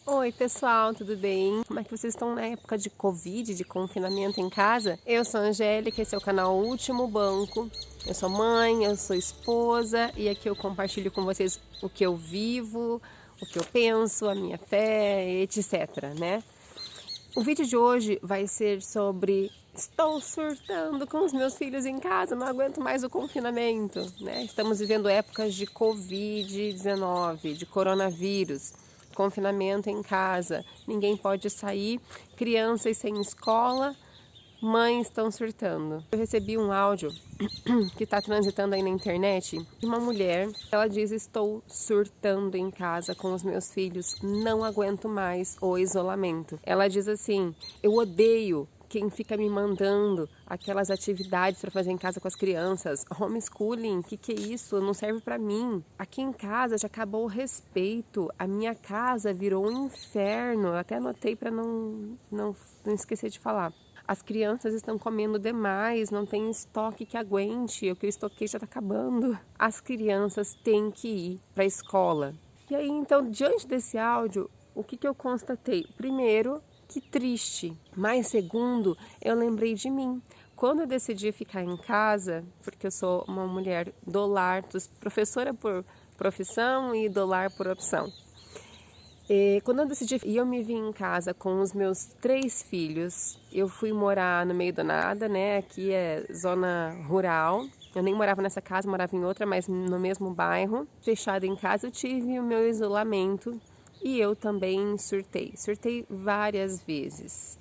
Oi, pessoal, tudo bem? Como é que vocês estão na época de Covid, de confinamento em casa? Eu sou a Angélica, esse é o canal Último Banco. Eu sou mãe, eu sou esposa e aqui eu compartilho com vocês o que eu vivo, o que eu penso, a minha fé, etc, né? O vídeo de hoje vai ser sobre estou surtando com os meus filhos em casa, não aguento mais o confinamento, né? Estamos vivendo épocas de Covid-19, de coronavírus, confinamento em casa, ninguém pode sair, crianças sem escola, mães estão surtando. Eu recebi um áudio que está transitando aí na internet de uma mulher. Ela diz: estou surtando em casa com os meus filhos, não aguento mais o isolamento. Ela diz assim: eu odeio quem fica me mandando aquelas atividades para fazer em casa com as crianças. Homeschooling, que é isso? Não serve para mim. Aqui em casa já acabou o respeito. A minha casa virou um inferno. Eu até anotei para não esquecer de falar. As crianças estão comendo demais, não tem estoque que aguente, o que eu estoquei já está acabando. As crianças têm que ir para a escola. E aí, então, diante desse áudio, o que eu constatei? Primeiro, que triste. Mas segundo, eu lembrei de mim. Quando eu decidi ficar em casa, porque eu sou uma mulher do lar, professora por profissão e do lar por opção. Quando eu decidi e eu me vi em casa com os meus 3 filhos, eu fui morar no meio do nada, né? Aqui é zona rural. Eu nem morava nessa casa, morava em outra, mas no mesmo bairro. Fechada em casa, eu tive o meu isolamento e eu também surtei. Surtei várias vezes.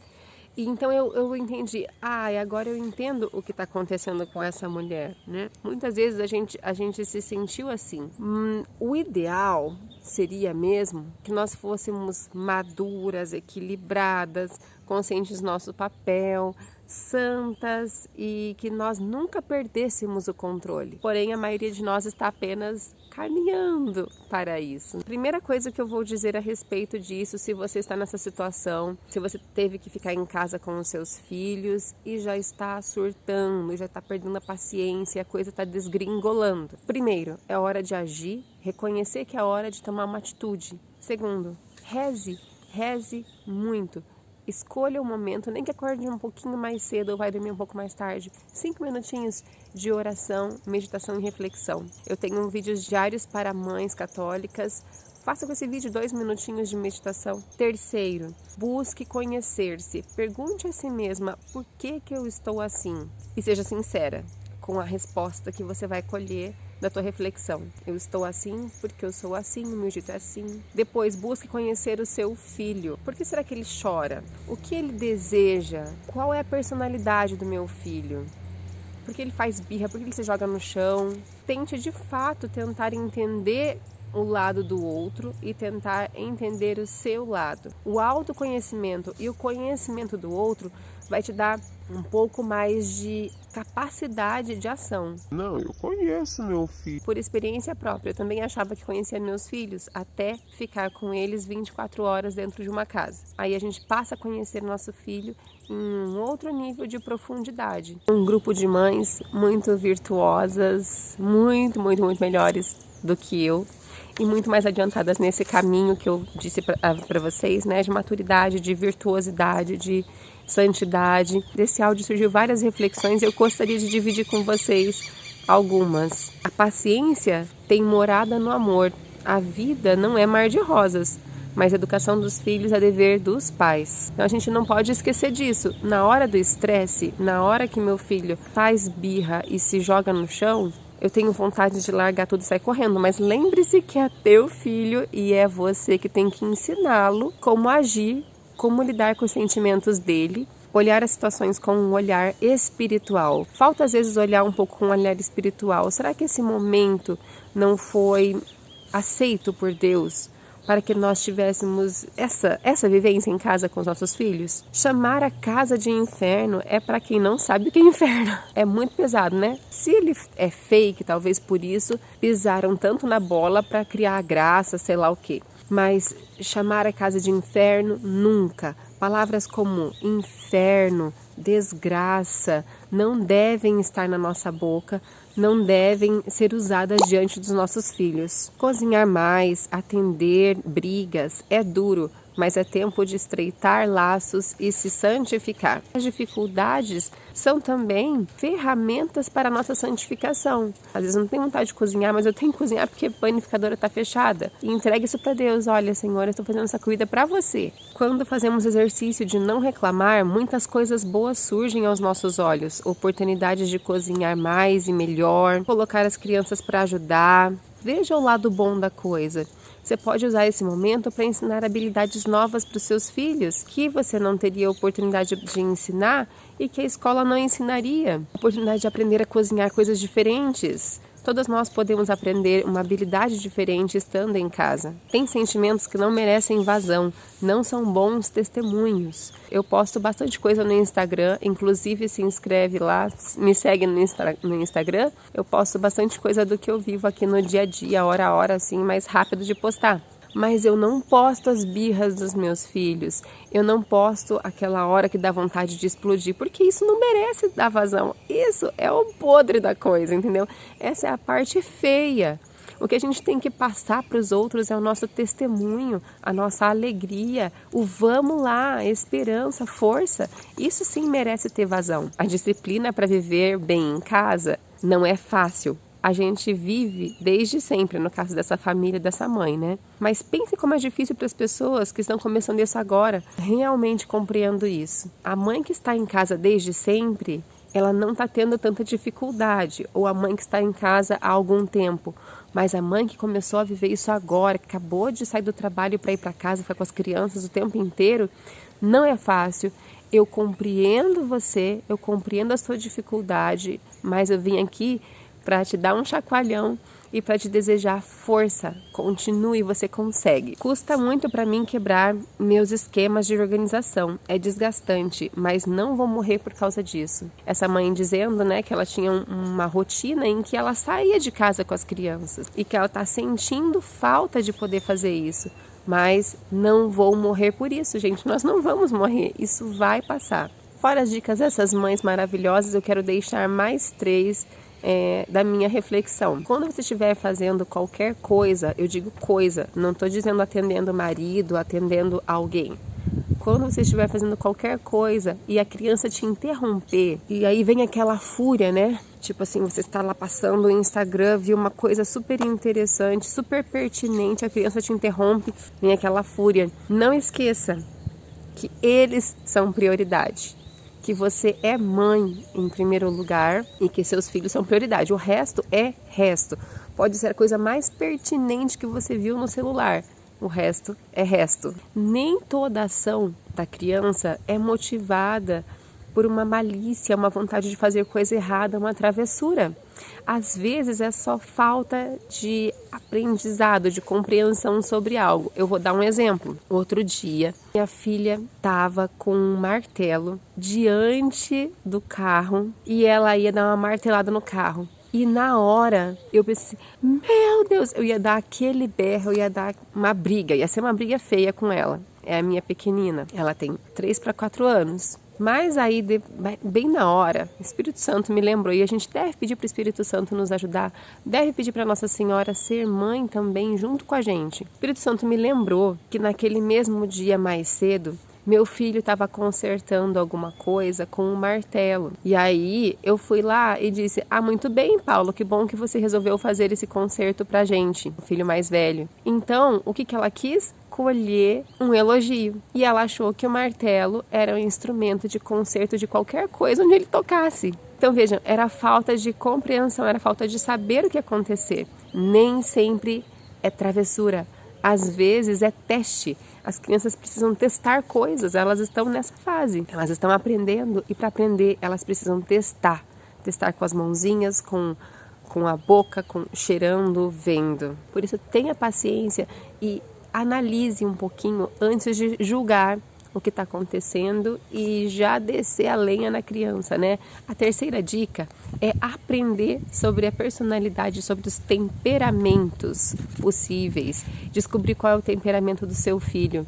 E então eu entendi, agora eu entendo o que está acontecendo com essa mulher, né? Muitas vezes a gente se sentiu assim. O ideal seria mesmo que nós fôssemos maduras, equilibradas, conscientes do nosso papel, santas e que nós nunca perdêssemos o controle. Porém, a maioria de nós está apenas caminhando para isso. Primeira coisa que eu vou dizer a respeito disso, se você está nessa situação, se você teve que ficar em casa com os seus filhos e já está surtando, já está perdendo a paciência, a coisa está desgringolando. Primeiro, é hora de agir, reconhecer que é hora de tomar uma atitude. Segundo, reze muito. Escolha o momento, nem que acorde um pouquinho mais cedo ou vai dormir um pouco mais tarde. 5 minutinhos de oração, meditação e reflexão. Eu tenho vídeos diários para mães católicas. Faça com esse vídeo 2 minutinhos de meditação. Terceiro, busque conhecer-se. Pergunte a si mesma por que eu estou assim. E seja sincera com a resposta que você vai colher da tua reflexão. Eu estou assim porque eu sou assim, o meu jeito é assim. Depois, busque conhecer o seu filho. Por que será que ele chora? O que ele deseja? Qual é a personalidade do meu filho? Por que ele faz birra? Por que ele se joga no chão? Tente de fato tentar entender o lado do outro e tentar entender o seu lado. O autoconhecimento e o conhecimento do outro vai te dar um pouco mais de capacidade de ação. Não, eu conheço meu filho. Por experiência própria, eu também achava que conhecia meus filhos até ficar com eles 24 horas dentro de uma casa. Aí a gente passa a conhecer nosso filho em um outro nível de profundidade. Um grupo de mães muito virtuosas, muito melhores do que eu. E muito mais adiantadas nesse caminho que eu disse para vocês, né? De maturidade, de virtuosidade, de santidade. Desse áudio surgiu várias reflexões e eu gostaria de dividir com vocês algumas. A paciência tem morada no amor. A vida não é mar de rosas, mas a educação dos filhos é dever dos pais. Então a gente não pode esquecer disso. Na hora do estresse, na hora que meu filho faz birra e se joga no chão, eu tenho vontade de largar tudo e sair correndo, mas lembre-se que é teu filho e é você que tem que ensiná-lo como agir, como lidar com os sentimentos dele, olhar as situações com um olhar espiritual. Falta às vezes olhar um pouco com um olhar espiritual. Será que esse momento não foi aceito por Deus para que nós tivéssemos essa vivência em casa com os nossos filhos? Chamar a casa de inferno é para quem não sabe o que é inferno. É muito pesado, né? Se ele é fake, talvez por isso pisaram tanto na bola para criar graça, sei lá o quê. Mas chamar a casa de inferno, nunca. Palavras como inferno, desgraça, não devem estar na nossa boca, não devem ser usadas diante dos nossos filhos. Cozinhar mais, atender brigas é duro, mas é tempo de estreitar laços e se santificar. As dificuldades são também ferramentas para a nossa santificação. Às vezes eu não tenho vontade de cozinhar, mas eu tenho que cozinhar porque a panificadora está fechada. E entregue isso para Deus. Olha, Senhor, eu estou fazendo essa comida para você. Quando fazemos exercício de não reclamar, muitas coisas boas surgem aos nossos olhos. Oportunidades de cozinhar mais e melhor, colocar as crianças para ajudar. Veja o lado bom da coisa. Você pode usar esse momento para ensinar habilidades novas para os seus filhos, que você não teria oportunidade de ensinar e que a escola não ensinaria. Oportunidade de aprender a cozinhar coisas diferentes. Todas nós podemos aprender uma habilidade diferente estando em casa. Tem sentimentos que não merecem vazão, não são bons testemunhos. Eu posto bastante coisa no Instagram, inclusive se inscreve lá, me segue no Instagram. Eu posto bastante coisa do que eu vivo aqui no dia a dia, hora a hora, assim, mais rápido de postar. Mas eu não posto as birras dos meus filhos, eu não posto aquela hora que dá vontade de explodir, porque isso não merece dar vazão. Isso é o podre da coisa, entendeu? Essa é a parte feia. O que a gente tem que passar para os outros é o nosso testemunho, a nossa alegria, o vamos lá, a esperança, força. Isso sim merece ter vazão. A disciplina para viver bem em casa não é fácil. A gente vive desde sempre, no caso dessa família, dessa mãe, né? Mas pense como é difícil para as pessoas que estão começando isso agora. Realmente compreendo isso. A mãe que está em casa desde sempre, ela não está tendo tanta dificuldade. Ou a mãe que está em casa há algum tempo. Mas a mãe que começou a viver isso agora, que acabou de sair do trabalho para ir para casa, ficar com as crianças o tempo inteiro, não é fácil. Eu compreendo você, eu compreendo a sua dificuldade, mas eu vim aqui para te dar um chacoalhão e para te desejar força. Continue, você consegue. Custa muito para mim quebrar meus esquemas de organização. É desgastante, mas não vou morrer por causa disso. Essa mãe dizendo, né, que ela tinha uma rotina em que ela saía de casa com as crianças e que ela está sentindo falta de poder fazer isso. Mas não vou morrer por isso, gente. Nós não vamos morrer. Isso vai passar. Fora as dicas dessas mães maravilhosas, eu quero deixar mais 3 da minha reflexão. Quando você estiver fazendo qualquer coisa, eu digo coisa, não estou dizendo atendendo o marido, atendendo alguém. Quando você estiver fazendo qualquer coisa e a criança te interromper, e aí vem aquela fúria, né? Tipo assim, você está lá passando o Instagram, viu uma coisa super interessante, super pertinente, a criança te interrompe, vem aquela fúria. Não esqueça que eles são prioridade. Que você é mãe em primeiro lugar e que seus filhos são prioridade. O resto é resto. Pode ser a coisa mais pertinente que você viu no celular. O resto é resto. Nem toda ação da criança é motivada por uma malícia, uma vontade de fazer coisa errada, uma travessura. Às vezes é só falta de aprendizado, de compreensão sobre algo. Eu vou dar um exemplo. Outro dia, minha filha estava com um martelo diante do carro e ela ia dar uma martelada no carro. E na hora eu pensei, meu Deus, eu ia dar aquele berro, eu ia dar uma briga, ia ser uma briga feia com ela. É a minha pequenina, ela tem 3 para 4 anos. Mas aí, bem na hora, o Espírito Santo me lembrou, e a gente deve pedir para o Espírito Santo nos ajudar, deve pedir para Nossa Senhora ser mãe também junto com a gente. O Espírito Santo me lembrou que naquele mesmo dia mais cedo, meu filho estava consertando alguma coisa com um martelo. E aí eu fui lá e disse, muito bem, Paulo, que bom que você resolveu fazer esse conserto pra gente, o filho mais velho. Então, o que ela quis? Colher um elogio. E ela achou que o martelo era um instrumento de conserto de qualquer coisa onde ele tocasse. Então vejam, era falta de compreensão, era falta de saber o que ia acontecer. Nem sempre é travessura. Às vezes é teste. As crianças precisam testar coisas, elas estão nessa fase. Elas estão aprendendo e para aprender elas precisam testar. Testar com as mãozinhas, com a boca, cheirando, vendo. Por isso tenha paciência e analise um pouquinho antes de julgar o que está acontecendo e já descer a lenha na criança, né? A terceira dica é aprender sobre a personalidade, sobre os temperamentos possíveis, descobrir qual é o temperamento do seu filho.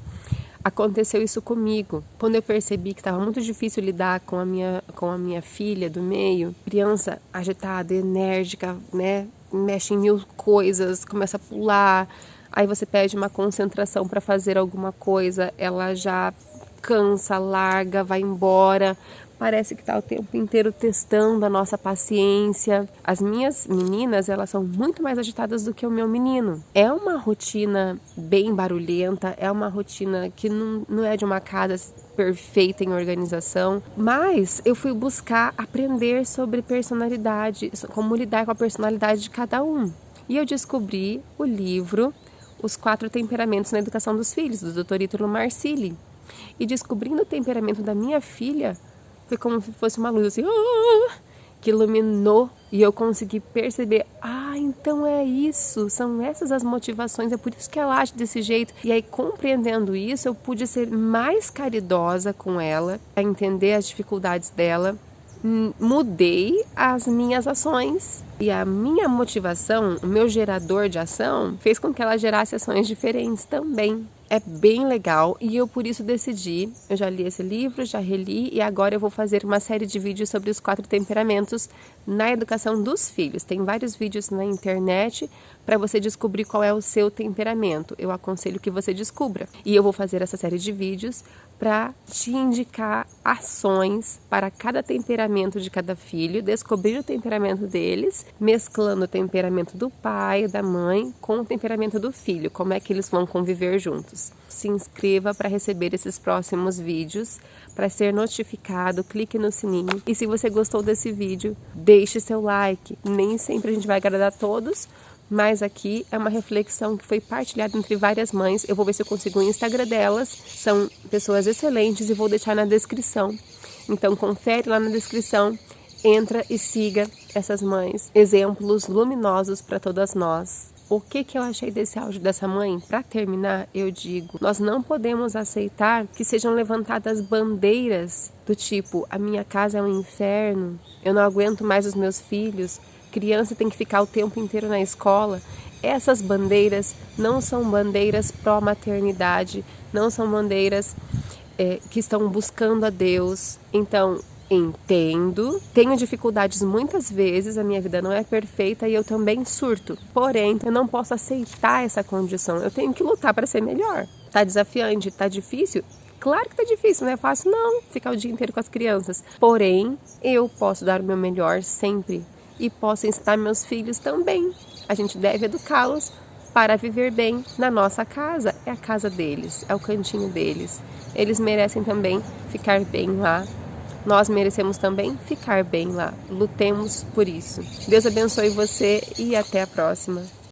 Aconteceu isso comigo. Quando eu percebi que estava muito difícil lidar com a minha filha do meio, criança agitada, enérgica, né? Mexe em mil coisas, começa a pular. Aí você pede uma concentração para fazer alguma coisa, ela já cansa, larga, vai embora. Parece que está o tempo inteiro testando a nossa paciência. As minhas meninas, elas são muito mais agitadas do que o meu menino. É uma rotina bem barulhenta, é uma rotina que não é de uma casa perfeita em organização, mas eu fui buscar aprender sobre personalidade, como lidar com a personalidade de cada um. E eu descobri o livro Os 4 Temperamentos na Educação dos Filhos, do Dr. Ítalo Marcilli. E descobrindo o temperamento da minha filha, foi como se fosse uma luz assim, que iluminou e eu consegui perceber, então é isso, são essas as motivações, é por isso que ela age desse jeito. E aí, compreendendo isso, eu pude ser mais caridosa com ela, a entender as dificuldades dela, mudei as minhas ações e a minha motivação, o meu gerador de ação, fez com que ela gerasse ações diferentes também. É bem legal e eu por isso decidi, eu já li esse livro, já reli e agora eu vou fazer uma série de vídeos sobre os 4 temperamentos na educação dos filhos. Tem vários vídeos na internet para você descobrir qual é o seu temperamento. Eu aconselho que você descubra. E eu vou fazer essa série de vídeos para te indicar ações para cada temperamento de cada filho, descobrir o temperamento deles, mesclando o temperamento do pai, da mãe, com o temperamento do filho, como é que eles vão conviver juntos. Se inscreva para receber esses próximos vídeos, para ser notificado, clique no sininho. E se você gostou desse vídeo, deixe seu like. Nem sempre a gente vai agradar a todos, mas aqui é uma reflexão que foi partilhada entre várias mães. Eu vou ver se eu consigo o Instagram delas. São pessoas excelentes e vou deixar na descrição. Então confere lá na descrição, entra e siga essas mães. Exemplos luminosos para todas nós. O que eu achei desse áudio dessa mãe? Para terminar, eu digo, nós não podemos aceitar que sejam levantadas bandeiras do tipo, a minha casa é um inferno, eu não aguento mais os meus filhos, criança tem que ficar o tempo inteiro na escola. Essas bandeiras não são bandeiras pró-maternidade, não são bandeiras que estão buscando a Deus. Então, entendo, tenho dificuldades muitas vezes, a minha vida não é perfeita e eu também surto. Porém, eu não posso aceitar essa condição, eu tenho que lutar para ser melhor. Tá desafiante, tá difícil? Claro que tá difícil, não é fácil não ficar o dia inteiro com as crianças. Porém, eu posso dar o meu melhor sempre e posso ensinar meus filhos também. A gente deve educá-los para viver bem na nossa casa. É a casa deles, é o cantinho deles. Eles merecem também ficar bem lá. Nós merecemos também ficar bem lá. Lutemos por isso. Deus abençoe você e até a próxima.